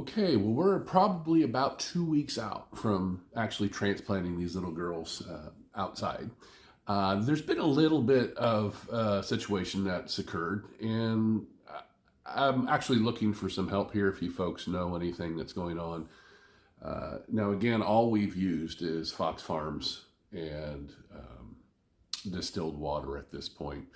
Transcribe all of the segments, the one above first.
Okay, well, we're probably about 2 weeks out from actually transplanting these little girls outside. There's been a little bit of situation that's occurred, and I'm actually looking for some help here if you folks know anything that's going on. Now, again, all we've used is Fox Farms and distilled water at this point.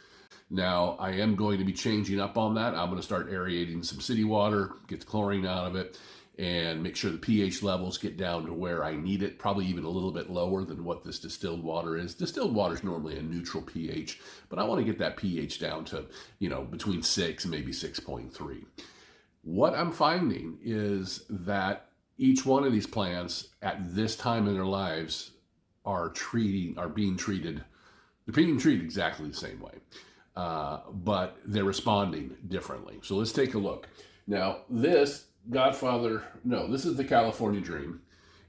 Now, I am going to be changing up on that. I'm going to start aerating some city water, get the chlorine out of it, and make sure the pH levels get down to where I need it, probably even a little bit lower than what this distilled water is. Distilled water is normally a neutral pH, but I want to get that pH down to, between 6 and maybe 6.3. What I'm finding is that each one of these plants at this time in their lives are being treated exactly the same way. But they're responding differently. So let's take a look. Now, this is the California Dream.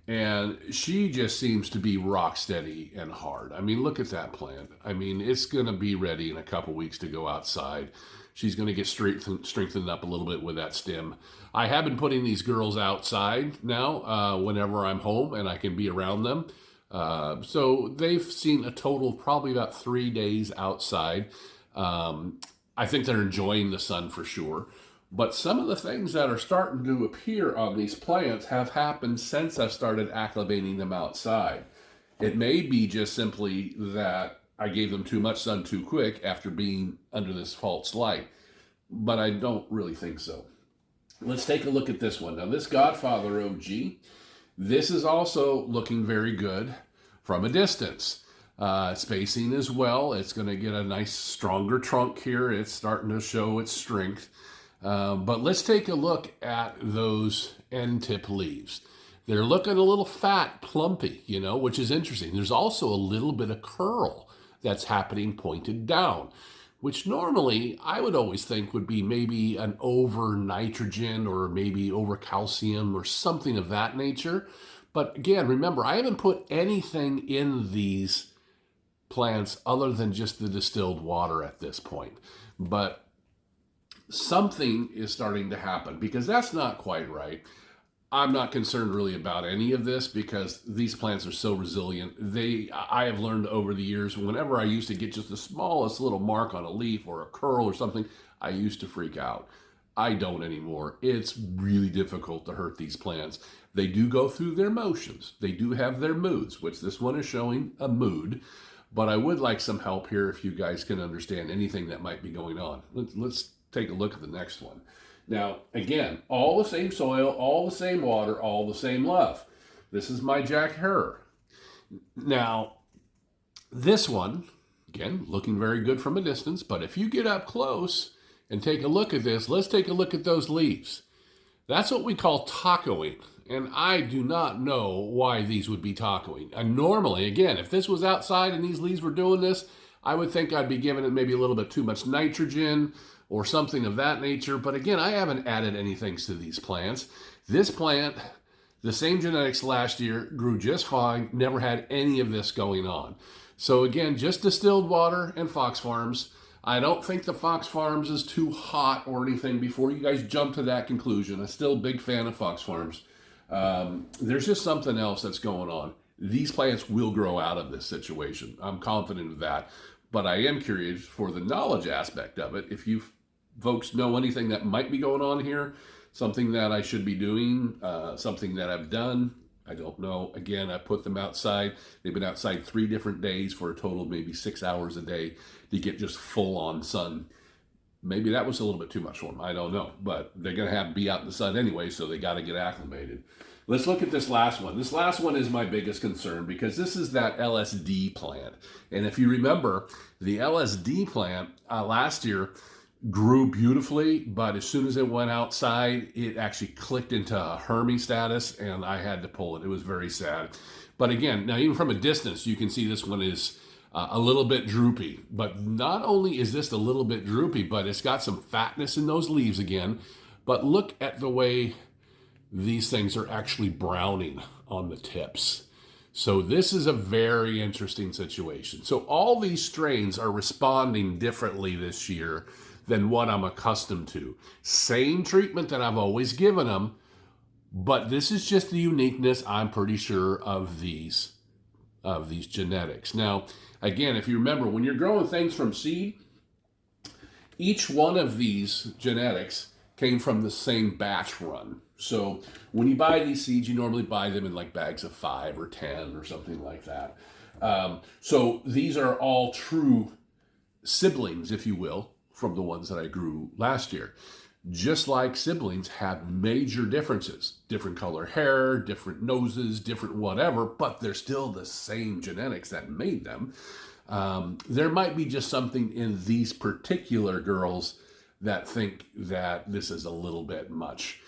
And she just seems to be rock steady and hard. I mean, look at that plant. I mean, it's going to be ready in a couple weeks to go outside. She's going to get strengthened up a little bit with that stem. I have been putting these girls outside now whenever I'm home and I can be around them. So they've seen a total of probably about 3 days outside. I think they're enjoying the sun for sure. But some of the things that are starting to appear on these plants have happened since I've started acclimating them outside. It may be just simply that I gave them too much sun too quick after being under this false light, but I don't really think so. Let's take a look at this one. Now, this Godfather OG, this is also looking very good from a distance. Spacing as well. It's going to get a nice stronger trunk here. It's starting to show its strength. But let's take a look at those end tip leaves. They're looking a little fat, plumpy, which is interesting. There's also a little bit of curl that's happening pointed down, which normally I would always think would be maybe an over nitrogen or maybe over calcium or something of that nature. But again, remember, I haven't put anything in these plants other than just the distilled water at this point. But something is starting to happen because that's not quite right. I'm not concerned really about any of this because these plants are so resilient. I have learned over the years, whenever I used to get just the smallest little mark on a leaf or a curl or something, I used to freak out. I don't anymore. It's really difficult to hurt these plants. They do go through their motions. They do have their moods, which this one is showing a mood. But I would like some help here if you guys can understand anything that might be going on. Let's take a look at the next one. Now, again, all the same soil, all the same water, all the same love. This is my Jack Herer. Now, this one, again, looking very good from a distance, but if you get up close and take a look at this, let's take a look at those leaves. That's what we call tacoing. And I do not know why these would be tacoing. And normally, again, if this was outside and these leaves were doing this, I would think I'd be giving it maybe a little bit too much nitrogen or something of that nature. But again, I haven't added anything to these plants. This plant, the same genetics last year, grew just fine, never had any of this going on. So again, just distilled water and Fox Farms. I don't think the Fox Farms is too hot or anything before you guys jump to that conclusion. I'm still a big fan of Fox Farms. There's just something else that's going on. These plants will grow out of this situation. I'm confident of that. But I am curious for the knowledge aspect of it. If you folks know anything that might be going on here, something that I should be doing, something that I've done, I don't know. Again, I put them outside. They've been outside 3 different days for a total of maybe 6 hours a day to get just full on sun. Maybe that was a little bit too much for them. I don't know. But they're going to have to be out in the sun anyway, so they got to get acclimated. Let's look at this last one. This last one is my biggest concern because this is that LSD plant. And if you remember, the LSD plant last year grew beautifully, but as soon as it went outside, it actually clicked into a Hermy status, and I had to pull it. It was very sad. But again, now even from a distance, you can see this one is a little bit droopy. But not only is this a little bit droopy, but it's got some fatness in those leaves again. But look at the way these things are actually browning on the tips. So this is a very interesting situation. So all these strains are responding differently this year than what I'm accustomed to. Same treatment that I've always given them, But this is just the uniqueness, I'm pretty sure, of these genetics. Now, again, if you remember, when you're growing things from seed, each one of these genetics came from the same batch run. So when you buy these seeds, you normally buy them in like bags of 5 or 10 or something like that. So these are all true siblings, if you will, from the ones that I grew last year. Just like siblings have major differences, different color hair, different noses, different whatever, but they're still the same genetics that made them. There might be just something in these particular girls that think that this is a little bit much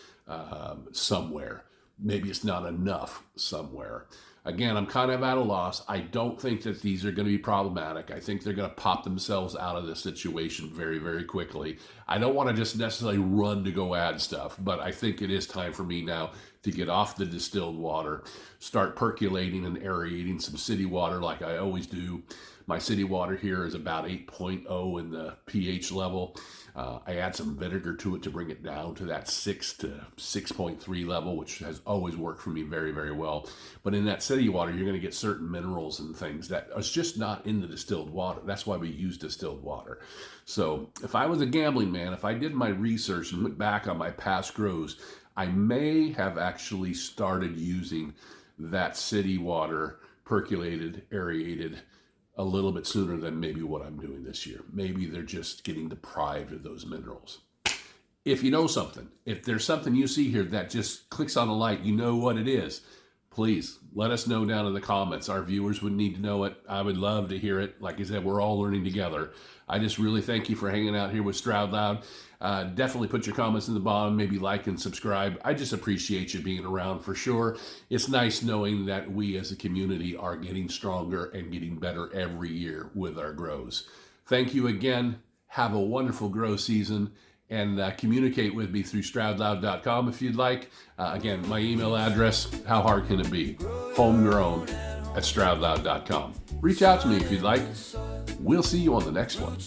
somewhere. Maybe it's not enough somewhere. Again, I'm kind of at a loss. I don't think that these are going to be problematic. I think they're going to pop themselves out of this situation very, very quickly. I don't want to just necessarily run to go add stuff, but I think it is time for me now to get off the distilled water, start percolating and aerating some city water like I always do. My city water here is about 8.0 in the pH level. I add some vinegar to it to bring it down to that 6 to 6.3 level, which has always worked for me very, very well. But in that city water, you're going to get certain minerals and things that are just not in the distilled water. That's why we use distilled water. So if I was a gambling man, if I did my research and went back on my past grows, I may have actually started using that city water, percolated, aerated, a little bit sooner than maybe what I'm doing this year. Maybe they're just getting deprived of those minerals. If you know something, if there's something you see here that just clicks on a light, you know what it is, please let us know down in the comments. Our viewers would need to know it. I would love to hear it. Like I said, we're all learning together. I just really thank you for hanging out here with Stroud Loud. Definitely put your comments in the bottom, maybe like and subscribe. I just appreciate you being around for sure. It's nice knowing that we as a community are getting stronger and getting better every year with our grows. Thank you again. Have a wonderful grow season, and communicate with me through stroudloud.com if you'd like. Again, my email address, how hard can it be? Homegrown@stroudloud.com. Reach out to me if you'd like. We'll see you on the next one.